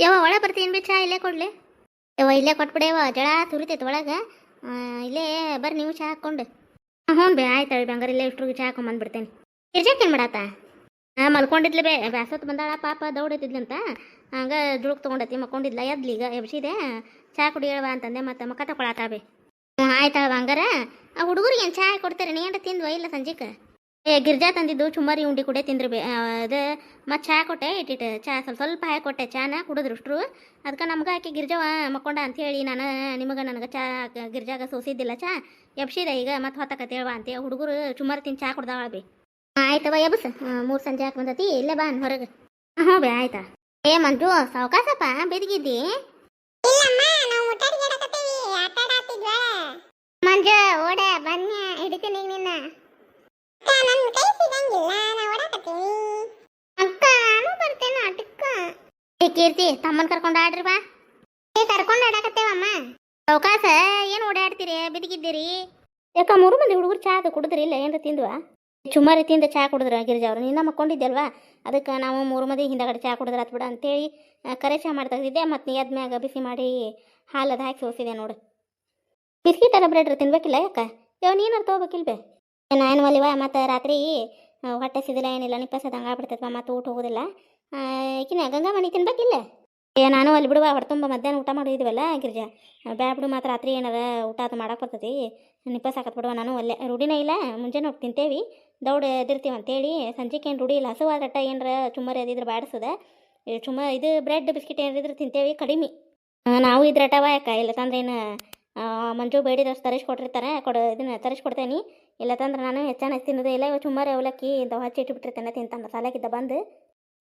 ಯವ್ವ ಒಳಗೆ ಬರ್ತೀನಿ ಬಿ ಚಾ ಇಲ್ಲೇ ಕೊಡ್ಲಿ. ಯವ್ವ ಇಲ್ಲೇ ಕೊಟ್ಬಿಡೇವ ಜಳ ತುರಿತೈತೆ ಒಳಗೆ. ಇಲ್ಲೇ ಬರ್ರಿ ನೀವು ಚಾ ಹಾಕ್ಕೊಂಡು. ಹ್ಞೂ ಬೇ ಆಯ್ತು ಹೇಳಿ ಬಂಗಾರ ಇಲ್ಲೇ ಇಷ್ಟ್ರಿಗೆ ಚಾ ಹಾಕೊಂಬಂದ್ಬಿಡ್ತೇನೆ. ಗಿರ್ಜಾಕೇನು ಮಾಡಾತ? ಮಲ್ಕೊಂಡಿದ್ಲಿ ಬೇ ಬ್ಯಾಸತ್ ಬಂದಾಳ ಪಾಪ ದೌಡೈತಿದ್ಲಂತ. ಹಂಗೆ ಜುಳುಕ್ ತೊಗೊಂಡತಿ ಮಕ್ಕೊಂಡಿದ್ಲ ಎದ್ಲಿ ಈಗ ಎಬ್ಸಿದೆ. ಚಾ ಕುಡಿ ಹೇಳುವ ಅಂತಂದೆ ಮತ್ತೆ ಮಕ್ಕ ತಗೊಳಾತ ಬೇ. ಹ್ಞೂ ಆಯ್ತಾಳ ಬಂಗಾರ. ಆ ಹುಡುಗರಿಗೆ ಏನು ಚಾ ಕೊಡ್ತಾರೆ ನೀ ಏನ್ರ ತಿಂದ್ವ ಇಲ್ಲ ಸಂಜೆಗೆ? ಗಿರ್ಜಾ ತಂದಿದ್ದು ಚುಮ್ಮರಿ ಉಂಡಿ ಕುಡೆ ತಿಂದ್ರು ಬೇ ಅದು. ಮತ್ತು ಚಾ ಕೊಟ್ಟೆ ಇಟ್ಟಿಟ್ಟು ಚಾ ಸ್ವಲ್ಪ ಹಾಕಿ ಕೊಟ್ಟೆ ಚಾನ ಕುಡಿದ್ರು ಅಷ್ಟ್ರು. ಅದಕ್ಕೆ ನಮ್ಗೆ ಆಕೆ ಗಿರ್ಜವ ಮಕ್ಕೊಂಡ ಅಂಥೇಳಿ ನಾನು ನಿಮಗೆ ನನಗೆ ಚಾ ಗಿರ್ಜಾಗ ಸೋಸಿದ್ದಿಲ್ಲ ಚಾ ಎಬ್ಸಿದೆ ಈಗ ಮತ್ತೆ ಹೊತ್ತಕತ್ತೆ ಹೇಳ್ವಾ ಅಂತ ಹುಡುಗರು ಚುಮ್ಮರಿ ತಿಂದು ಚಾ ಕುಡ್ದಾವ ಬೇ. ಆಯ್ತವ ಎಬ್ಸ 3 ಸಂಜೆ ಹಾಕಿ ಬಂದತಿ ಇಲ್ಲೇ ಬಾ ಹೊರಗೆ. ಹ್ಞೂ ಬೇ ಆಯ್ತಾ. ಮಂಜು ಸಾವಕಾಸಪ್ಪ ಬಿದ್ಗಿದ್ದಿ. ಮಂಜು ಓಡ ಬನ್ನಿ ಹಿಡಿತೀನಿ ನಿನ್ನ. ಅಕ್ಕ ನಾನು ಬರ್ತೇನೆ ಆಟಕ್ಕ. ಕೀರ್ತಿ ತಮ್ಮನ್ ಕರ್ಕೊಂಡು ಆಡ್ರಿ ಬಾ. ಕರ್ಕೊಂಡು ಆಡಕತ್ತೇವಮ್ಮ. ಸಾವಕಾಸ ಏನು ಓಡಾಡ್ತೀರಿ ಬಿದ್ಗಿದ್ದೀರಿ? ಯಾಕ 3 ಮಂದಿ ಹುಡುಗರು ಚಾ ಅದು ಕುಡಿದ್ರಿ ಇಲ್ಲ ಏನ್ರ ತಿಂದ್ವಾ? ಚುಮ್ಮಾರಿ ತಿಂದ ಚಾ ಕುಡಿದ್ರ ಗಿರಿಜಾ ಅವ್ರು ನಿನ್ನ ಮಕ್ಕೊಂಡಿದ್ದಲ್ವಾ ಅದಕ್ಕೆ ನಾವು 3 ಮಂದಿ ಹಿಂದಗಡೆ ಚಾ ಕುಡಿದ್ರ ಆತ್ ಬಿಡ ಅಂತೇಳಿ ಕರೆ ಚಾ ಮಾಡ್ತಾಯಿದ್ದೆ. ಮತ್ತು ನೀ ಅದ್ಮ್ಯಾಗ ಬಿಸಿ ಮಾಡಿ ಹಾಲದು ಹಾಕಿ ಸೋಸಿದೆ ನೋಡು. ಬಿಸ್ಕಿಟ್ ಎಲ್ಲ ಬ್ರೆಡ್ ತಿನ್ಬೇಕಿಲ್ಲ ಯಾಕೆ? ನೀನಾರು ತೊಗೋಬೇಕಿಲ್ಲ ಬೇ. ನಾನು ಒಲಿವ ಮತ್ತು ರಾತ್ರಿ ಹೊಟ್ಟೆ ಸಿದಿಲ್ಲ ಏನಿಲ್ಲ ನಿಪ್ಪಸದಂಗೆ ಆಗ್ಬಿಡ್ತೈತವ ಮತ್ತು ಊಟ ಹೋಗೋದಿಲ್ಲ. ಈಕಿನ ಗಂಗಾ ಮಣಿ ತಿನ್ಬೇಕಿಲ್ಲ? ನಾನು ಅಲ್ಲಿ ಬಿಡುವ ಹೊರತುಂಬ ಮಧ್ಯಾಹ್ನ ಊಟ ಮಾಡಿದ್ವಲ್ಲ ಗಿರಿಜಾ. ಬ್ಯಾಡ ಬಿಡು ಮತ್ತು ರಾತ್ರಿ ಏನಾರ ಊಟ ಅದು ಮಾಡಕ್ಕೆ ಬರ್ತೈತಿ ನಿಪ್ಪಸಾಕತ್ ಬಿಡುವ. ನಾನು ಅಲ್ಲೇ ರೂಢಿನೇ ಇಲ್ಲ ಮುಂಜಾನೆ ಹೋಗಿ ತಿಂತೇವಿ ದೌಡ್ ಎದಿರ್ತೀವಿ ಅಂತೇಳಿ. ಸಂಜೆಗೆ ಏನು ರೂಢಿ ಇಲ್ಲ ಹಸುವಾದಟ್ಟ ಏನರ ಚುಮ್ಮರಿ ಅದಿದ್ರೆ ಬಾಡಿಸೋದೆ ಇದು ಬ್ರೆಡ್ ಬಿಸ್ಕಿಟ್ ಏನಿದ್ರೆ ತಿಂತೇವಿ ಕಡಿಮೆ. ನಾವು ಇದ್ರಟವ ಯಾಕೆ ಇಲ್ಲ ತಂದ್ರೆ ಏನು ಮಂಜು ಬೇಡಿದಷ್ಟು ತರಿಸ್ಕೊಟ್ಟಿರ್ತಾರೆ ಇದನ್ನು ತರಿಸ್ಕೊಡ್ತೇನೆ. ಇಲ್ಲ ತಂದ್ರೆ ನಾನು ಹೆಚ್ಚಾಗಿ ತಿನ್ನೋದೇ ಇಲ್ಲ. ಇವಾಗ ಚುಮ್ಮರಿ ಅವಲಕ್ಕಿ ಇಂಥವು ಹಚ್ಚಿ ಇಟ್ಬಿಟ್ಟಿರ್ತೇನೆ ತಿಂತಾನೆ ಸಾಲಾಗಿದ್ದ ಬಂದು.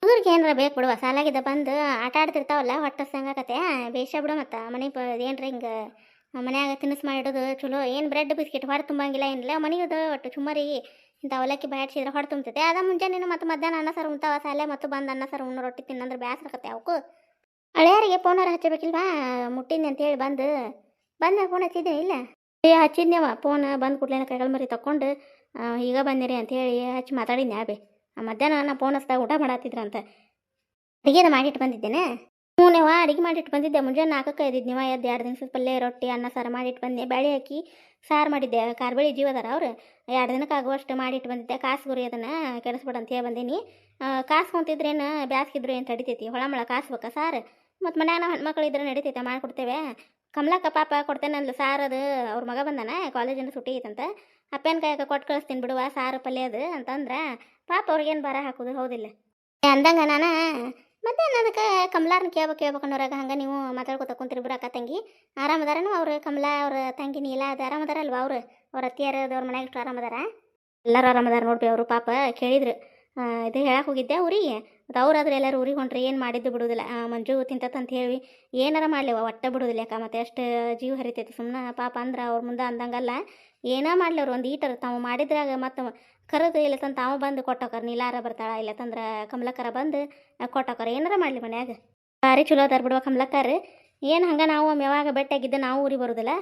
ಹುಡುಗರಿಗೆ ಏನಾರ ಬೇಕು ಬಿಡುವ ಸಾಲಾಗಿದ್ದ ಬಂದು ಆಟ ಆಡ್ತಿರ್ತಾವಲ್ಲ ಹೊಟ್ಟೆ ಸಂಗಾಕತ್ತೆ ಬೇಷ ಬಿಡು. ಮತ್ತು ಮನೆ ಏನ್ರ ಹಿಂಗೆ ಮನ್ಯಾಗ ತಿನಿಸ್ ಮಾಡಿಡೋದು ಚಲೋ. ಏನು ಬ್ರೆಡ್ ಬಿಸ್ಕಿಟ್ ಹೊಡೆ ತುಂಬಂಗಿಲ್ಲ ಏನಿಲ್ಲ ಮನೆಯದು ಒಟ್ಟು ಚುಮ್ಮರಿ ಇಂಥ ಅವಲಕ್ಕಿ ಬ್ಯಾಡ್ಸಿದ್ರೆ ಹೊಡೆ ತುಂಬತೈತೆ. ಅದ ಮುಂಜಾನೆ ಮತ್ತು ಮಧ್ಯಾಹ್ನ ಅನ್ನ ಸಾರು ಉಣ್ತಾವ ಸಾಲೆ ಮತ್ತು ಬಂದು ಅನ್ನ ಸಾರು ಉಣ್ಣು ರೊಟ್ಟಿ ತಿನ್ನಂದ್ರೆ ಬ್ಯಾಸ್ರಕತ್ತೆ ಅವಕ್ಕೂ. ಹಳೆಯರಿಗೆ ಫೋನಾರ ಹಚ್ಚಬೇಕಿಲ್ವಾ ಮುಟ್ಟಿದ್ನಿ ಅಂತೇಳಿ ಬಂದು ಫೋನ್ ಹಚ್ಚಿದ್ದೀನಿ ಇಲ್ಲ ಹಚ್ಚಿದ್ನೇವ ಫೋನ್ ಬಂದು ಕೂಡಲೇ ಕೈಗಳು ಮರಿ ತಗೊಂಡು ಈಗ ಬಂದಿರಿ ಅಂತೇಳಿ ಹಚ್ಚಿ ಮಾತಾಡಿದ್ನಿ ಬೇ. ಮಧ್ಯಾಹ್ನ ನಾ ಫೋನ್ ಹಚ್ಚಿದಾಗ ಊಟ ಮಾಡತ್ತಿದ್ರಂತ ಅಡುಗೆದ ಮಾಡಿಟ್ಟು ಬಂದಿದ್ದೇನೆ. ಹ್ಞೂನೇವ ಅಡುಗೆ ಮಾಡಿಟ್ಟು ಬಂದಿದ್ದೆ ಮುಂಜಾನೆ 4ಕ್ಕೆ ಎದ್ದಿದ್ನಿವ ಎದ್ದು 2 ದಿನದ ಪಲ್ಯ ರೊಟ್ಟಿ ಅನ್ನ ಸಾರು ಮಾಡಿಟ್ಟು ಬಂದೆ. ಬೇಳೆ ಹಾಕಿ ಸಾರು ಮಾಡಿದ್ದೆ ಕಾರ್ಬೇಳಿ ಜೀವದಾರ ಅವ್ರು 2 ದಿನಕ್ಕೆ ಆಗುವಷ್ಟು ಮಾಡಿಟ್ಟು ಬಂದಿದ್ದೆ. ಕಾಸುಗುರಿ ಅದನ್ನು ಕೆಡಿಸ್ಬಿಡು ಅಂತ ಹೇಳಿ ಬಂದೀನಿ. ಕಾಸ್ಕೊಂತಿದ್ರೇನು ಬ್ಯಾಸ್ಗಿದ್ರು ಏನು ತಡಿತೈತಿ ಹೊಳಮಳ ಕಾಸ್ಬೇಕಾ ಸಾರು. ಮತ್ತು ಮನ್ಯಾಗ ನಾವು ಹೆಣ್ಮಕ್ಳು ಇದ್ರೆ ನಡಿತೈತೆ ಮಾಡಿಕೊಡ್ತೇವೆ. ಕಮಲಕ್ಕ ಪಾಪ ಕೊಡ್ತೇನೆ ಅಂದ್ಲು ಸಾರದು. ಅವ್ರ ಮಗ ಬಂದಾನ ಕಾಲೇಜಿಂದ ಸುಟ್ಟಿ ಐತಂತ ಅಪ್ಪನ ಕಾಯಾಗ ಕೊಟ್ಟು ಕಳಿಸ್ತೀನಿ ಬಿಡುವ ಸಾರು ಪಲ್ಯ ಅದು ಅಂತಂದ್ರೆ ಪಾಪ ಅವ್ರಿಗೇನು ಬರ ಹಾಕೋದು ಹೌದಿಲ್ಲ ಅಂದಂಗ ನಾನು ಮಧ್ಯಾಹ್ನ ಅದಕ್ಕೆ ಕಮಲಾರನ್ನ ಕೇಳ್ಬೇಕನ್ನೋರಾಗ ಹಂಗೆ ನೀವು ಮಾತಾಡ್ಕೊತ ಕುಂತಿರ್ಬ್ರು ಅಕ್ಕ ತಂಗಿ ಆರಾಮದಾರನು ಅವ್ರು ಕಮಲಾ ಅವ್ರ ತಂಗಿ ನೀಲ ಅದು ಆರಾಮದಾರಲ್ವ ಅವ್ರ ಅತ್ತಿಯಾರದವ್ರ ಮನ್ಯಾಗ ಇಷ್ಟು ಆರಾಮದಾರ? ಎಲ್ಲರೂ ಆರಾಮದಾರ ನೋಡ್ರಿ. ಅವರು ಪಾಪ ಕೇಳಿದ್ರು ಇದು ಹೇಳಕ್ಕೆ ಹೋಗಿದ್ದೆ ಊರಿಗೆ. ಮತ್ತು ಅವ್ರಾದ್ರೆ ಎಲ್ಲರೂ ಊರಿಗೆ ಹೊಂಟ್ರಿ ಏನು ಮಾಡಿದ್ದು ಬಿಡೋದಿಲ್ಲ. ಮಂಜು ತಿಂತಂತ ಹೇಳಿ ಏನಾರ ಮಾಡಲಿವ ಒಟ್ಟೆ ಬಿಡೋದಿಲ್ಲ ಯಾಕೆ ಮತ್ತು ಎಷ್ಟು ಜೀವ ಹರಿತೈತಿ ಸುಮ್ಮನೆ ಪಾಪ ಅಂದ್ರೆ ಅವ್ರ ಮುಂದೆ ಅಂದಂಗಲ್ಲ. ಏನೋ ಮಾಡಲಿ ಅವ್ರು ಒಂದು ಈಟರ್ ತಾವು ಮಾಡಿದ್ರಾಗ ಮತ್ತು ಕರೆದು ಇಲ್ಲ ತಂದು ತಾವು ಬಂದು ಕೊಟ್ಟೋಕರ್ ನೀಲಾರ ಬರ್ತಾಳ ಇಲ್ಲ ತಂದ್ರೆ ಕಮಲಕ್ಕರ ಬಂದು ಕೊಟ್ಟೋಕರ್ ಏನಾರ ಮಾಡಲಿ ಮನ್ಯಾಗ. ಭಾರಿ ಚಲೋ ಅದಾರ ಬಿಡುವ ಕಮಲಕ್ಕಾರ. ಏನು ಹಂಗೆ ನಾವು ಯಾವಾಗ ಬೆಟ್ಟಾಗಿದ್ದು ನಾವು ಊರಿಗೆ ಬರೋದಿಲ್ಲ.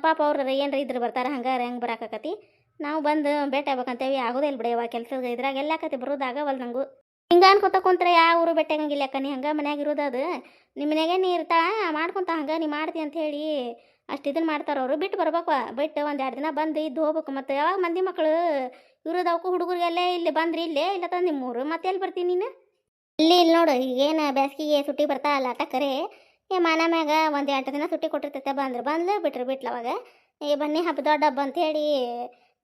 ಪಾಪ ಅವ್ರ ಏನಾರ ಇದ್ರೆ ಬರ್ತಾರೆ ಹಂಗಾರೆ ಹೆಂಗೆ ಬರಾಕತಿ ನಾವು ಬಂದು ಭೇಟಿ ಆಗ್ಬೇಕಂತೇವಿ ಆಗೋದೇ ಇಲ್ಲ ಬಿಡ. ಇವಾಗ ಕೆಲಸದ ಇದ್ರಾಗ ಎಲ್ಲ ಆಕತಿ ಬರೋದಾಗವಲ್ಲ ನಂಗೂ. ಹಿಂಗೆ ಅನ್ಕೊತ ಕುಂತ್ರೆ ಯಾವ ಊರು ಬೆಟ್ಟಾಗಂಗಿಲ್ಲ ಯಾಕ ನೀ ಹಂಗೆ ಮನ್ಯಾಗ ಇರೋದು ಅದು ನಿಮ್ಮ ಮನೆಯಾಗೆ ನೀ ಇರ್ತಾ ಮಾಡ್ಕೊತ ಹಂಗೆ ನೀ ಮಾಡ್ತಿ ಅಂಥೇಳಿ ಅಷ್ಟು ಇದನ್ನು ಮಾಡ್ತಾರೆ ಅವರು. ಬಿಟ್ಟು ಬರ್ಬೇಕು ಬಿಟ್ಟು 1-2 ದಿನ ಬಂದು ಇದ್ದು ಹೋಗ್ಬೇಕು. ಮತ್ತು ಯಾವಾಗ ಮಂದಿ ಮಕ್ಕಳು ಇರೋದವಕ್ಕೂ ಹುಡುಗರಿಗೆಲ್ಲೇ ಇಲ್ಲಿ ಬಂದ್ರಿ ಇಲ್ಲೇ ಇಲ್ಲ ತಂದು ನಿಮ್ಮೂರು ಮತ್ತೆ ಎಲ್ಲಿ ಬರ್ತೀನಿ ನೀನು ಇಲ್ಲಿ ನೋಡು. ಈಗೇನು ಬೇಸಿಗೆಗೆ ಸುಟ್ಟಿ ಬರ್ತಾ ಅಲ್ಲ ಟಕ್ಕರೆ ಮಾನ ಮ್ಯಾಗ 1-2 ದಿನ ಸುಟ್ಟಿ ಕೊಟ್ಟಿರ್ತೈತೆ ಬಂದ್ಲು ಬಿಟ್ಲು ಅವಾಗ ಬನ್ನಿ ಹಬ್ಬ ದೊಡ್ಡ ಹಬ್ಬ ಅಂಥೇಳಿ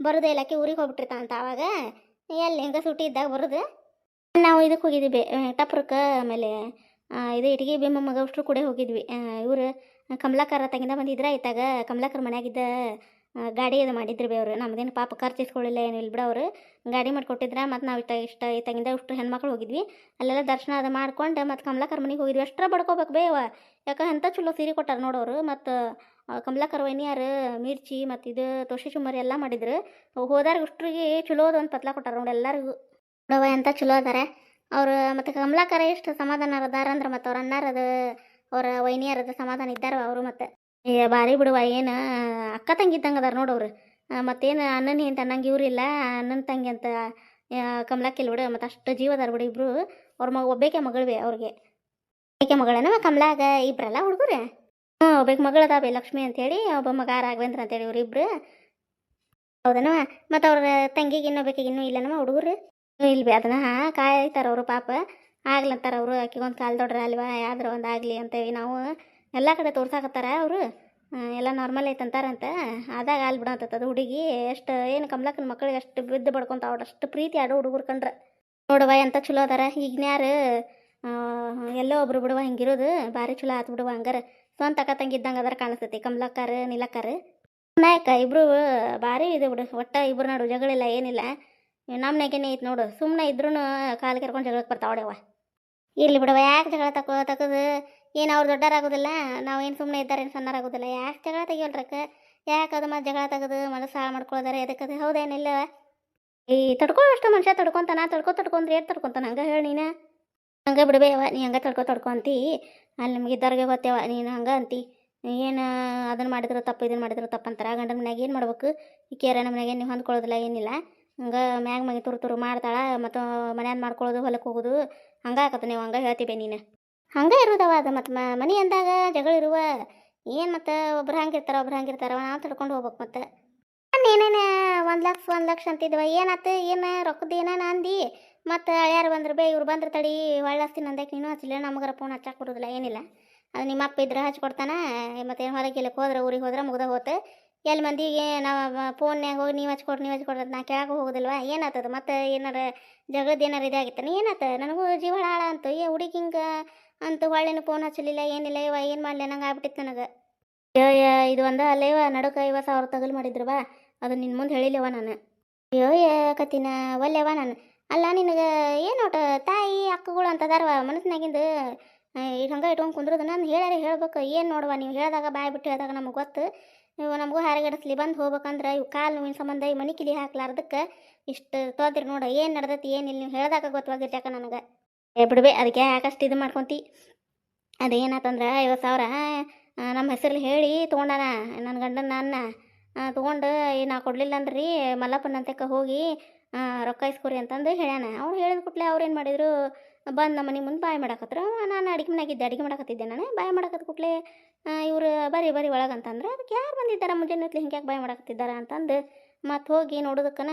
ಬರೋದೇ ಇಲ್ಲಕ್ಕೆ ಊರಿಗೆ ಹೋಗ್ಬಿಟ್ಟಿರ್ತಾನಂತ ಅವಾಗ ಎಲ್ಲಿ ಹೆಂಗೆ ಸುಟ್ಟಿ ಇದ್ದಾಗ ಬರೋದು. ನಾವು ಇದಕ್ಕೆ ಹೋಗಿದ್ವಿ ಟಪ್ರಕ್ಕೆ ಆಮೇಲೆ ಇದು ಇಟಗಿ ಭೀಮ ಮಗ ಅಷ್ಟರು ಕೂಡ ಹೋಗಿದ್ವಿ. ಇವರು ಕಮಲಾಕರ ತಗಿಂದ ಬಂದಿದ್ರೆ ಇತ್ತಾಗ ಕಮಲಾಕರ ಮನ್ಯಾಗಿದ್ದ ಗಾಡಿ ಅದು ಮಾಡಿದ್ರು ಬೇ ಅವರು. ನಮ್ಮದೇನು ಪಾಪ ಖರ್ಚು ಇಸ್ಕೊಳ್ಳಿಲ್ಲ ಏನು ಇಲ್ಲ ಬಿಡೋರು ಗಾಡಿ ಮಾಡಿಕೊಟ್ಟಿದ್ರೆ. ಮತ್ತು ನಾವು ಇತ್ತಾಗಿಂದ ಅಷ್ಟು ಹೆಣ್ಮಕ್ಳು ಹೋಗಿದ್ವಿ ಅಲ್ಲೆಲ್ಲ ದರ್ಶನ ಅದು ಮಾಡ್ಕೊಂಡು ಮತ್ತು ಕಮಲಾಕರ ಮನೆಗೆ ಹೋಗಿದ್ವಿ. ಅಷ್ಟರ ಬಡ್ಕೋಬೇಕು ಬೇವ ಯಾಕೆ ಎಂಥ ಚಲೋ ಸೀರೆ ಕೊಟ್ಟಾರ ನೋಡೋರು. ಮತ್ತು ಕಮಲಾಕರ ವೈನಿಯಾರು ಮಿರ್ಚಿ ಮತ್ತು ಇದು ತೋಷಿ ಚುಮ್ಮರಿ ಎಲ್ಲ ಮಾಡಿದ್ರು. ಹೋದಾರ ಅಷ್ಟ್ರಿಗೆ ಚಲೋದು ಒಂದು ಪತ್ಲ ಕೊಟ್ಟಾರ ನೋಡಿ ಎಲ್ಲರಿಗೂ ನೋಡವ ಎಂಥ ಚಲೋ ಅದಾರ ಅವರು. ಮತ್ತು ಕಮಲಾಕರ ಎಷ್ಟು ಸಮಾಧಾನ ಅದಾರ ಅಂದ್ರೆ ಮತ್ತು ಅವ್ರ ಅಣ್ಣಾರದ ಅವರ ವೈನಿಯರದ ಸಮಾಧಾನ ಇದ್ದಾರ ಅವರು. ಮತ್ತು ಭಾರಿ ಬಿಡುವ ಏನು ಅಕ್ಕ ತಂಗಿ ಇದ್ದಂಗೆ ಅದಾರ ನೋಡೋರು. ಮತ್ತೇನು ಅಣ್ಣನ ಅಂತ ಅನ್ನಂಗೆ ಇವ್ರಿಲ್ಲ ಅಣ್ಣನ ತಂಗಿ ಅಂತ ಕಮಲಕ್ಕಿಲ್ಲ ಬಿಡು. ಮತ್ತು ಅಷ್ಟು ಜೀವ ಅದಾರ ಬಿಡು ಇಬ್ಬರು. ಅವ್ರ ಒಬ್ಬೇಕೆ ಮಗಳು ಅವ್ರಿಗೆ. ಏಕೆ ಮಗಳನ ಕಮಲಾಗ ಇಬ್ರಲ್ಲ ಹುಡುಗರು. ಒಬ್ಬಕ್ಕೆ ಮಗಳದಾವೆ ಲಕ್ಷ್ಮಿ ಅಂತೇಳಿ, ಒಬ್ಬ ಮಗ ರಾಘವೇಂದ್ರ ಅಂತೇಳಿ ಇವ್ರಿಬ್ರು. ಹೌದನವ. ಮತ್ತು ಅವ್ರ ತಂಗಿಗೆ ಇನ್ನೊಬೇಕಿಗೆ ಇನ್ನೂ ಇಲ್ಲನವ ಹುಡುಗರು. ಇಲ್ವಿ ಅದನ್ನ ಕಾಯ್ತಾರ ಅವರು ಪಾಪ. ಆಗ್ಲಂತಾರ ಅವರು, ಆಕಿಗೊಂದು ಕಾಲು ದೊಡ್ರ ಅಲ್ವಾ, ಯಾವ್ದ್ರ ಒಂದು ಆಗಲಿ ಅಂತೇಳಿ ನಾವು ಎಲ್ಲ ಕಡೆ ತೋರ್ಸಾಕತ್ತಾರ ಅವರು. ಎಲ್ಲ ನಾರ್ಮಲ್ ಐತಂತಾರಂತ. ಆದಾಗ ಅಲ್ಲಿ ಬಿಡಂತದ ಹುಡುಗಿ. ಎಷ್ಟು ಏನು ಕಮಲಕ್ಕನ ಮಕ್ಕಳಿಗೆ ಅಷ್ಟು ಬಿದ್ದು ಬಡ್ಕೊಂತಾವ, ಅಷ್ಟು ಪ್ರೀತಿ ಆಡೋ ಹುಡುಗರು ಕಂಡ್ರೆ ನೋಡುವ ಎಂತ ಚಲೋ ಅದಾರ. ಈಗಿನ್ಯಾರು ಎಲ್ಲೋ ಒಬ್ರು ಬಿಡುವ ಹಿಂಗಿರೋದು ಭಾರಿ ಚಲೋ ಆತು ಬಿಡುವ. ಹಂಗಾರ ಸ್ವಂತ ಅಕ್ಕ ತಂಗಿದ್ದಂಗೆ ಅದರ ಕಾಣಿಸ್ತೈತಿ ಕಮಲಕ್ಕಾರ ನೀಲಕ್ಕಾರ. ನಾಯಕ ಇಬ್ರು ಭಾರಿ ಇದು ಬಿಡು. ಒಟ್ಟ ಇಬ್ರು ನೋಡು ಜಗಳಿಲ್ಲ ಏನಿಲ್ಲ. ನಮ್ಮನೆಗೇನೆ ಐತೆ ನೋಡು. ಸುಮ್ಮನೆ ಇದ್ರೂ ಕಾಲು ಕೆರ್ಕೊಂಡು ಜಗಳಕ್ಕೆ ಬರ್ತಾವಡೆವ. ಇರ್ಲಿ ಬಿಡವ, ಯಾಕೆ ಜಗಳ ತಗೋದು? ಏನು ಅವ್ರು ದೊಡ್ಡರಾಗೋದಿಲ್ಲ, ನಾವು ಏನು ಸುಮ್ಮನೆ ಇದ್ದಾರೆ ಸಣ್ಣರಾಗೋದಿಲ್ಲ. ಯಾಕೆ ಜಗಳ ತೆಗಿಯೋಲ್ರಕ್ಕ? ಯಾಕೆ ಅದು ಮತ್ತೆ ಜಗಳ ತೆಗೆದು ಮನಸ್ಸು ಹಾಳು ಮಾಡ್ಕೊಳ್ಳೋದಾರೆ ಎದಕ್ಕದು? ಹೌದೇನಿಲ್ಲ? ಈ ತಡ್ಕೊಳ್ಳೋಷ್ಟು ಮನುಷ್ಯ ತಡ್ಕೊತಾನ. ತಡ್ಕೊಂಡ್ರೆ ಏನು ತಡ್ಕೊತಾನ? ಹಂಗೆ ಹೇಳಿ ನೀನು. ಹಂಗೆ ಬಿಡಬೇವ, ನೀ ಹಂಗೆ ತಡ್ಕೊಂತಿ. ಅಲ್ಲಿ ನಿಮ್ಗೆ ಇದ್ದವ್ರಿಗೆ ಗೊತ್ತೇವ, ನೀನು ಹಂಗೆ ಅಂತಿ. ಏನು ಅದನ್ನು ಮಾಡಿದ್ರು ತಪ್ಪು, ಇದನ್ನು ಮಾಡಿದ್ರು ತಪ್ಪು ಅಂತಾರೆ. ಗಂಡನ ಮನ್ಯಾಗ ಏನು ಮಾಡ್ಬೇಕು? ಈ ಕೇರ ನಮ್ಮ ಮನೆಗೆ ನೀವು ಹೊಂದ್ಕೊಳ್ಳೋದಿಲ್ಲ ಏನಿಲ್ಲ. ಹಂಗೆ ಮ್ಯಾಗ ಮಗಿ ತುರು ಮಾಡ್ತಾಳೆ. ಮತ್ತು ಮನ್ಯಾಗ ಮಾಡ್ಕೊಳ್ಳೋದು, ಹೊಲಕ್ಕೆ ಹೋಗೋದು ಹಂಗೆ ಆಕತ್ತ. ನೀವು ಹಂಗೆ ಹೇಳ್ತೀವಿ ನೀನು. ಹಂಗೆ ಇರೋದವ ಅದು. ಮತ್ತು ಮನೆ ಅಂದಾಗ ಜಗಳಿರುವ ಏನು? ಮತ್ತು ಒಬ್ರು ಹಂಗಿರ್ತಾರ ನಾವು ತಡ್ಕೊಂಡು ಹೋಗ್ಬೇಕು. ಮತ್ತು ಏನೇನು 1 ಲಕ್ಷ ಅಂತಿದ್ವ, ಏನಾಯ್ತು? ಏನು ರೊಕ್ಕದ ಏನಾನ ಅಂದು ಮತ್ತು ಯಾರು ಬಂದ್ರು ಇವ್ರು ಬಂದ್ರೆ ತಡಿ ಒಳ್ಳಸ್ತೀನಿ ಅಂದಕ್ಕೆ ನೀನು ಹಚ್ಚಲಿಲ್ಲ. ನಮಗರ ಫೋನ್ ಹಚ್ಚಾಕೆ ಬರೋದಿಲ್ಲ ಏನಿಲ್ಲ. ಅದು ನಿಮ್ಮ ಅಪ್ಪ ಇದ್ರೆ ಹಚ್ಕೊಡ್ತಾನ. ಮತ್ತು ಹೊರಗೆ ಹೋದ್ರೆ ಊರಿಗೆ ಹೋದ್ರೆ ಮುಗ್ದ ಹೋತು. ಎಲ್ಲಿ ಮಂದಿಗೆ ನಾವು ಫೋನ್ಯಾಗ ಹೋಗಿ ನೀವು ಹಚ್ಕೊಡ್ರಿ ನಾ ಕೇಳಕ್ಕೆ ಹೋಗೋದಿಲ್ವ? ಏನಾಗ್ತದೆ? ಮತ್ತು ಏನಾರ ಜಗಳದ ಏನಾರು ಇದಾಗಿತ್ತಾನೆ ಏನಾಯ್ತ? ನನಗೂ ಜೀವ ಹಾಳ ಅಂತು. ಹುಡುಗಿ ಹಿಂಗೆ ಅಂತೂ ಹೊಳ್ಳಿನ ಫೋನ್ ಹಚ್ಚಲಿಲ್ಲ ಏನಿಲ್ಲ. ಏನು ಮಾಡಲಿ ನಂಗೆ ಆಗ್ಬಿಟ್ಟಿತ್ತು ನನಗೆ. ಇದು ಒಂದು ಅಲ್ಲೇವ ನಡುಕ 50,000 ತಗಲು ಮಾಡಿದ್ರು ಬಾ. ಅದು ನಿನ್ನ ಮುಂದೆ ಹೇಳಿಲ್ಲವ ನಾನು. ಕತ್ತಿನ ಒಲ್ಲೆವ ನಾನು. ಅಲ್ಲ ನಿನಗೆ ಏನು ಒಟ್ಟು ತಾಯಿ ಅಕ್ಕಗಳು ಅಂತದಾರವ ಮನಸ್ಸಿನಾಗಿಂದು ಈಗ ಹಂಗೆ ಇಟ್ಕೊಂಡು ಕುಂದ್ರದು. ನಾನು ಹೇಳ್ಬೇಕು. ಏನು ನೋಡುವ, ನೀವು ಹೇಳಿದಾಗ ಬಾಯ್ ಬಿಟ್ಟು ಹೇಳಿದಾಗ ನಮಗೆ ಗೊತ್ತು. ನೀವು ನಮಗೂ ಹಾರಿಗಡಿಸ್ಲಿ ಬಂದು ಹೋಗ್ಬೇಕಂದ್ರೆ ಇವು ಕಾಲು ನೋವಿನ ಸಂಬಂಧ ಈ ಮನೆ ಕಿಲಿ ಹಾಕ್ಲಾರ್ದಕ್ಕೆ ಇಷ್ಟು ತೋದ್ರಿ ನೋಡು. ಏನು ನಡೆದೈತಿ ಏನಿಲ್ಲ ನೀವು ಹೇಳಿದಾಗ ಗೊತ್ತವಾಗಿರ್ತಾಕ ನನಗೆ. ಬಿಡ್ಬೇ, ಅದಕ್ಕೆ ಯಾಕಷ್ಟು ಇದು ಮಾಡ್ಕೊತಿ. ಅದೇನಾತಂದ್ರೆ 50,000 ನಮ್ಮ ಹೆಸರಲ್ಲಿ ಹೇಳಿ ತೊಗೊಂಡಾನ ನನ್ನ ಗಂಡನ. ನನ್ನ ತೊಗೊಂಡು ನಾ ಕೊಡಲಿಲ್ಲ ಅಂದ್ರಿ ಮಲ್ಲಪ್ಪನಂತಕ್ಕೆ ಹೋಗಿ ರೊಕ್ಕ ಇಸ್ಕೊರಿ ಅಂತಂದು ಹೇಳ್ಯಾನ. ಅವ್ರು ಹೇಳಿದ ಕೂಡಲೇ ಅವ್ರು ಏನು ಮಾಡಿದ್ರು, ಬಂದು ನಮ್ಮ ಮನೆ ಮುಂದೆ ಬಾಯ್ ಮಾಡಕತ್ರ. ನಾನು ಅಡುಗೆ ಮಾಡಕತ್ತಿದ್ದೆ. ನಾನು ಬಾಯ್ ಮಾಡಕತ್ತ ಕೂಡಲೇ ಇವರು ಬರೀ ಒಳಗಂತಂದ್ರೆ ಅದಕ್ಕೆ ಯಾರು ಬಂದಿದ್ದಾರೆ ಮುಂಜಾನೆ ಹಿಂಗೆ ಬಾಯ್ ಮಾಡಕತ್ತಿದ್ದಾರೆ ಅಂತಂದು ಮತ್ತು ಹೋಗಿ ನೋಡೋದಕ್ಕನ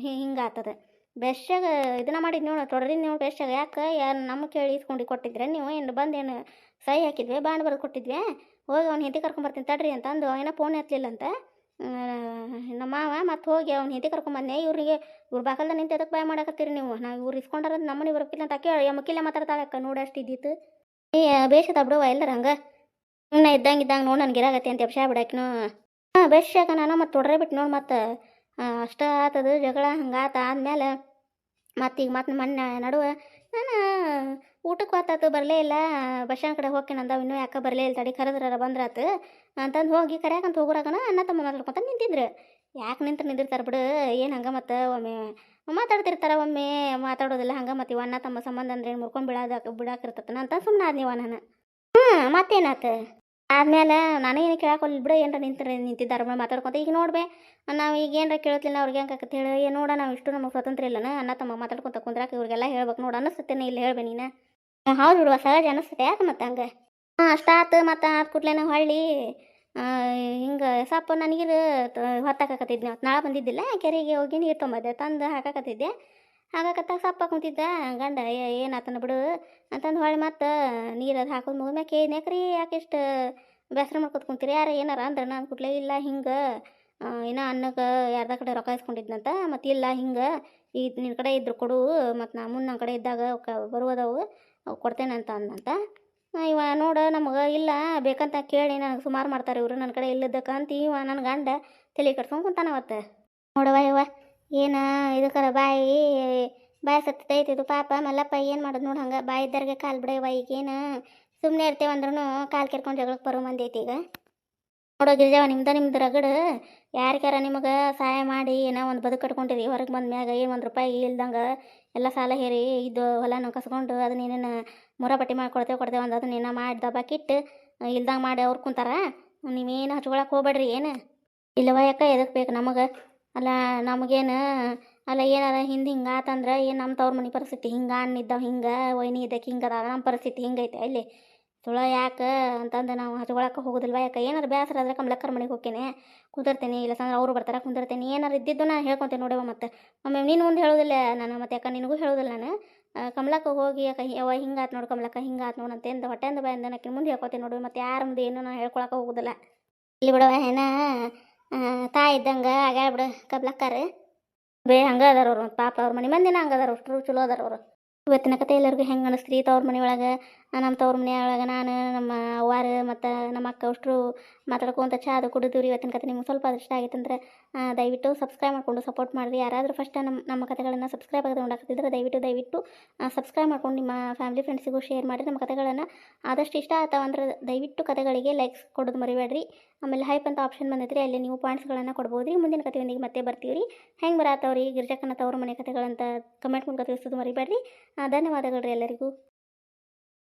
ಹಿಂಗೆ ಆಗ್ತದೆ. ಬೆಶ್ಯಾಗ ಇದನ್ನ ಮಾಡಿದ್ದು ನೋಡು, ತೊಡ್ರಿ ನೀವು ಬೆಶ್ಯಾಗ. ಯಾಕೆ ಯಾರು ನಮ್ಮ ಕೇಳಿ ಇಸ್ಕೊಂಡು ಕೊಟ್ಟಿದ್ರೆ ನೀವು? ಏನು ಬಂದೇನು ಸಹಿ ಹಾಕಿದ್ವಿ, ಬಾಂಡ್ ಬರೆದು ಕೊಟ್ಟಿದ್ವಿ. ಹೋಗಿ ಅವ್ನು ಹೆಂಡತಿ ಕರ್ಕೊಂಬರ್ತೀನಿ ತಡ್ರಿ ಅಂತಂದು ಏನೋ ಫೋನ್ ಎತ್ತಲಿಲ್ಲ ಅಂತ ನಮ್ಮ ಮಾವ. ಮತ್ತು ಹೋಗಿ ಅವ್ನು ಹೆಂಡತಿ ಕರ್ಕೊಂಬಂದೆ. ಇವ್ರು ಬಾಕಲ್ದ ನಿಂತು ಎದಕ್ಕೆ ಬಾಯ್ ಮಾಡಕತ್ತೀರಿ ನೀವು? ನಾವು ಇವ್ರು ಇಸ್ಕೊಂಡ್ರೆ ನಮ್ಮನೆ ಬರೋಕ್ಕಿಲ್ಲ ಅಂತ ಕೇಳಿ ಮುಕ್ಕಿಲ್ಲ ಮಾತಾಡ್ತಾಳಕ್ಕ. ನೋಡಷ್ಟು ಇದ್ದಿತ್ತು. ಬೇಷದ ಬಿಡುವ ಎಲ್ಲರ ಹಂಗೆ. ಸುಮ್ಮನೆ ಇದ್ದಂಗೆ ನೋಡಿ ನನಗೆ ಇರಾಗತ್ತೆ ಅಂತ ಎಪ್ಸಾ ಬಿಡಾಕಿನು. ಬೆಶ್ಯಾಗ ನಾನು ಮತ್ತು ತೊಡ್ರೆ ಬಿಟ್ಟು ನೋಡಿ. ಮತ್ತು ಅಷ್ಟ ಆತದು ಜಗಳ. ಹಂಗಾತ ಆದ್ಮೇಲೆ ಈಗ ಮತ್ತೆ ಮೊನ್ನೆ ನಡುವೆ ನಾನು ಊಟಕ್ಕೆ ಹೊತ್ತಾತು ಬರಲೇ ಇಲ್ಲ. ಬಸ್ಸಾನ ಕಡೆ ಹೋಗ್ತೀನಿ ಅಂದವ. ಇನ್ನೂ ಯಾಕೆ ಬರಲೇ ಇಲ್ಲ, ತಡಿ ಕರೆದ್ರ ಬಂದ್ರಾತು ಅಂತಂದು ಹೋಗಿ ಕರೆಯಾಕಂತ ಹೋಗೋರಾಗನ ಅಣ್ಣ ತಮ್ಮ ಮಾತಾಡ್ಕೊತ ನಿಂತಿದ್ರು. ಯಾಕೆ ನಿಂತಿರ್ತಾರೆ ಬಿಡು. ಏನು ಹಂಗೆ ಮತ್ತು ಒಮ್ಮೆ ಮಾತಾಡ್ತಿರ್ತಾರೆ, ಒಮ್ಮೆ ಮಾತಾಡೋದಿಲ್ಲ. ಹಂಗೆ ಮತ್ತು ಇವ ಅಣ್ಣ ತಮ್ಮ ಸಂಬಂಧ ಅಂದ್ರೆ ಏನು ಮುರ್ಕೊಂಡು ಬಿಡಾಕಿರ್ತತನ ಅಂತ ಸುಮ್ಮನೆ ಆದ್ನಿವ ನಾನು. ಮತ್ತೇನಾತು ಆದ್ಮೇಲೆ ನಾನೇನು ಕೇಳಾಕೊಲ್ಲ ಬಿಡು. ಏನರ ನಿಂತಿದ್ದಾರೆ ಮಾತಾಡ್ಕೊತ. ಈಗ ನೋಡ್ಬೇ, ನಾವು ಈಗ ಏನರ ಕೇಳತ್ಲಿಲ್ಲ ಅವ್ರಿಗೆ ಹೆಂಗೆ ಆಕತ್ತೆ ಹೇಳಿ. ನೋಡ, ನಾವು ಇಷ್ಟು ನಮಗೆ ಸ್ವತಂತ್ರ ಇಲ್ಲನ ಅಣ್ಣ ತಮ್ಮ ಮಾತಾಡ್ಕೊತ ಕುಂದ್ರಾಕ ಇವ್ರಿಗೆಲ್ಲ ಹೇಳ್ಬೇಕು ನೋಡು. ಅನ್ನಿಸ್ತೇನೆ ಇಲ್ಲಿ ಹೇಳ್ಬೇ ನೀನು. ಹೌದು ಬಿಡುವ, ಸಹಜ ಅನ್ನಿಸ್ತದೆ. ಯಾಕೆ ಮತ್ತು ಹಂಗೆ ಅಷ್ಟಾತು. ಮತ್ತು ಆದ ಕೂಡಲೇ ನಾವು ಹಳ್ಳಿ ಹಿಂಗೆ ಸ್ವಲ್ಪ ನನಗಿರು ಹೊತ್ತಾಕತ್ತಿದ್ದೆ. ನಾಳೆ ಬಂದಿದ್ದಿಲ್ಲ, ಕೆರೆಗೆ ಹೋಗಿ ನೀರು ತೊಂಬದ್ದೆ ತಂದು ಹಾಕಾಕತ್ತಿದ್ದೆ. ಹಾಗಾಕತ್ತಾಗ ಸಪ್ಪ ಕುಂತಿದ್ದ ಗಂಡ. ಏನಾತನ ಬಿಡು ಅಂತಂದು ಹೊಳ್ಳಿ ಮತ್ತು ನೀರು ಅದು ಹಾಕೋದು ಮುಗಿದ್ಮ್ಯಾಕೆ ಕೇಳಿದ್ನ್ಯಾಕ್ರಿ ಯಾಕೆ ಇಷ್ಟು ಬೇಸರ ಮಾಡ್ಕೊತ ಕುಂತೀರಿ? ಯಾರು ಏನಾರ ಅಂದ್ರೆ ನಾನು ಕೂಡಲೇ ಇಲ್ಲ ಹಿಂಗೆ ಇನ್ನೂ ಅನ್ನಕ್ಕೆ ಯಾರ್ದ ಕಡೆ ರೊಕ್ಕ ಇಸ್ಕೊಂಡಿದ್ನಂತ. ಮತ್ತು ಇಲ್ಲ ಹಿಂಗೆ ಈಗ ನಿನ್ನ ಕಡೆ ಇದ್ರು ಕೊಡು, ಮತ್ತು ನಾ ಮುಂದೆ ನನ್ನ ಕಡೆ ಇದ್ದಾಗ ಬರುವುದವು ಕೊಡ್ತೇನೆ ಅಂತ ಅಂದಂತ. ಇವ ನೋಡು ನಮಗೆ ಇಲ್ಲ ಬೇಕಂತ ಕೇಳಿ ನನಗೆ ಸುಮಾರು ಮಾಡ್ತಾರೆ ಇವರು ನನ್ನ ಕಡೆ ಇಲ್ಲದಕ್ಕಂತ. ಇವ ನನ್ನ ಗಂಡ ತಲೆ ಕಟ್ಸ್ಕೊಂಡು ಕುಂತಾನವತ್ತು. ನೋಡವ ಇವ ಏನು ಇದಕ್ಕರ ಬಾಯಿ ಸತ್ತೈತಿ ಇದು ಪಾಪ. ಮಲ್ಲಪ್ಪ ಏನು ಮಾಡೋದು ನೋಡಿ. ಹಂಗೆ ಬಾಯಿ ಇದ್ದವ್ರಿಗೆ ಕಾಲು ಬಿಡವ. ಈಗೇನು ಸುಮ್ಮನೆ ಇರ್ತೇವಂದ್ರೂ ಕಾಲು ಕೆರ್ಕೊಂಡು ಜಗಳಕ್ಕೆ ಬರೋ ಮಂದಿ ಐತಿ ಈಗ. ನೋಡೋ ಗಿರಿಜವ, ನಿಮ್ದು ರಗಡು ಯಾರಿಗಾರ ನಿಮಗೆ ಸಹಾಯ ಮಾಡಿ ಏನೋ ಒಂದು ಬದುಕು ಕಟ್ಕೊಂಡಿರಿ. ಹೊರಗೆ ಬಂದ ಮ್ಯಾಗ ಏನು 1 ರೂಪಾಯಿ ಇಲ್ದಂಗೆ ಎಲ್ಲ ಸಾಲ ಹೇರಿ ಇದು ಹೊಲನ ಕಸ್ಕೊಂಡು ಅದನ್ನ ಏನೇನು ಮುರಾಬಟ್ಟಿ ಕೊಡ್ತೇವೆ ಒಂದು ಅದನ್ನೇನೋ ಮಾಡಿ ದಬ್ಬಾಕಿಟ್ಟು ಇಲ್ದಂಗೆ ಮಾಡಿ ಅವ್ರು ಕುಂತಾರ. ನೀವೇನು ಹಚ್ಕೊಳಕ್ಕೆ ಹೋಗ್ಬೇಡ್ರಿ. ಏನು ಇಲ್ಲವ ಯಾಕೆ ಎದಕ್ಕೆ ಬೇಕು ನಮಗೆ? ಅಲ್ಲ ನಮಗೇನು ಅಲ್ಲ ಏನಾರ ಹಿಂದೆ ಹಿಂಗೆ ಆತಂದ್ರೆ ಏನು ನಮ್ಮ ತವ್ರ ಮನೆ ಪರಿಸ್ಥಿತಿ ಹಿಂಗೆ ಅನ್ನಿದ್ದಾವ ಹಿಂಗೆ ವೈನಿ ಇದ್ದಕ್ಕೆ ಹಿಂಗೆ ಅದ ನಮ್ಮ ಪರಿಸ್ಥಿತಿ ಹಿಂಗೈತೆ ಇಲ್ಲಿ ತುಳ ಯಾಕೆ ಅಂತಂದು ನಾವು ಹಚ್ಕೊಳಕ್ಕೆ ಹೋಗೋದಿಲ್ವ ಯಾಕೆ ಏನಾರು ಬೇಸರ ಆದರೆ ಕಮಲಕ್ಕರ ಮನೆಗೆ ಹೋಗ್ತೇನೆ ಕುಂದಿರ್ತೀನಿ ಇಲ್ಲ ಸಂದ್ರೆ ಅವರು ಬರ್ತಾರೆ ಕುಂದಿರ್ತೀನಿ ಏನಾರು ಇದ್ದಿದ್ದು ನಾನು ಹೇಳ್ಕೊತೇನೆ ನೋಡವ ಮತ್ತೆ ಒಮ್ಮೆ ನೀನು ಮುಂದೆ ಹೇಳೋದಿಲ್ಲ ನಾನು ಮತ್ತೆ ಯಾಕೆ ನಿನಗೂ ಹೇಳೋದಿಲ್ಲ ನಾನು ಕಮಲಕ್ಕ ಹೋಗಿ ಯಾಕೆ ಯವ್ವ ಹಿಂಗೆ ಆತು ನೋಡು ಕಮಲಕ್ಕ ಹಿಂಗೆ ಆತು ನೋಡು ಅಂತಂದು ಹೊಟ್ಟೆಂದು ಬಾಯಿಂದ ನಾಕಿನ ಮುಂದೆ ಹೇಳ್ಕೊತೀನಿ ನೋಡು ಮತ್ತೆ ಯಾರ ಮುಂದೆ ಏನು ನಾನು ಹೇಳ್ಕೊಳಕ್ಕೆ ಹೋಗೋದಿಲ್ಲ ಇಲ್ಲಿ ಬಿಡವ ಏನ ತಾಯಿ ಇದ್ದಂಗೆ ಆಗ್ಯಾಳ ಬಿಡು ಕಮಲಕ್ಕರು ಹಂಗೆ ಅದಾರ ಅವ್ರು ಪಾಪ ಅವ್ರ ಮನೆ ಮಂದಿನ ಹಂಗೆ ಅದಾರ ಅಷ್ಟು ಚಲೋ ಅದಾರ ಅವರು ಇವತ್ತಿನ ಕತೆ ಎಲ್ಲರಿಗೂ ಹೆಂಗೆ ಅನಿಸ್ತ್ರಿ ತವ್ರ ಮನೆ ಒಳಗೆ ನಮ್ಮ ತವ್ರ ಮನೆ ಒಳಗೆ ನಾನು ನಮ್ಮ ಅವ್ವಾರು ಮತ್ತು ನಮ್ಮ ಅಕ್ಕ ಅಷ್ಟರು ಮಾತಾಡ್ಕೊಂತ ಚಾ ಅದು ಕುಡಿದ್ರಿ ಇವತ್ತಿನ ಕತೆ ನಿಮ್ಗೆ ಸ್ವಲ್ಪ ಇಷ್ಟ ಆಗಿತ್ತು ಅಂದರೆ ದಯವಿಟ್ಟು ಸಬ್ಸ್ಕ್ರೈಬ್ ಮಾಡಿಕೊಂಡು ಸಪೋರ್ಟ್ ಮಾಡಿರಿ ಯಾರಾದರೂ ಫಸ್ಟ್ ನಮ್ಮ ಕತೆಗಳನ್ನು ಸಬ್ಸ್ಕ್ರೈಬ್ ಆಗಿ ನೋಡಾಕತ್ತಿದ್ರೆ ದಯವಿಟ್ಟು ಸಬ್ಸ್ಕ್ರೈಬ್ ಮಾಡ್ಕೊಂಡು ನಿಮ್ಮ ಫ್ಯಾಮಿಲಿ ಫ್ರೆಂಡ್ಸಿಗೂ ಶೇರ್ ಮಾಡಿ ನಮ್ಮ ಕತೆಗಳನ್ನು ಆದಷ್ಟು ಇಷ್ಟ ಆಯ್ತಾವ ಅಂದ್ರೆ ದಯವಿಟ್ಟು ಕತೆಗಳಿಗೆ ಲೈಕ್ಸ್ ಕೊಡೋದು ಮರಿಬೇಡ್ರಿ ಆಮೇಲೆ ಹೈಪ್ ಅಂತ ಆಪ್ಷನ್ ಬಂದೈತ್ರಿ ಅಲ್ಲಿ ನೀವು ಪಾಯಿಂಟ್ಸ್ಗಳನ್ನು ಕೊಡ್ಬೋದು ರೀ ಮುಂದಿನ ಕತೆಯೊಂದಿಗೆ ಮತ್ತೆ ಬರ್ತೀವಿ ರೀ ಹೆಂಗೆ ಬರತ್ತವ್ರಿ ಗಿರ್ಜಕ್ಕನ ತವ್ರ ಮನೆ ಕತೆಗಳಂತ ಕಮೆಂಟ್ ಮೂಲಕ ತಿಳಿಸೋದು ಮರಿಬೇಡ್ರಿ ಧನ್ಯವಾದಗಳು ರೀ ಎಲ್ಲರಿಗೂ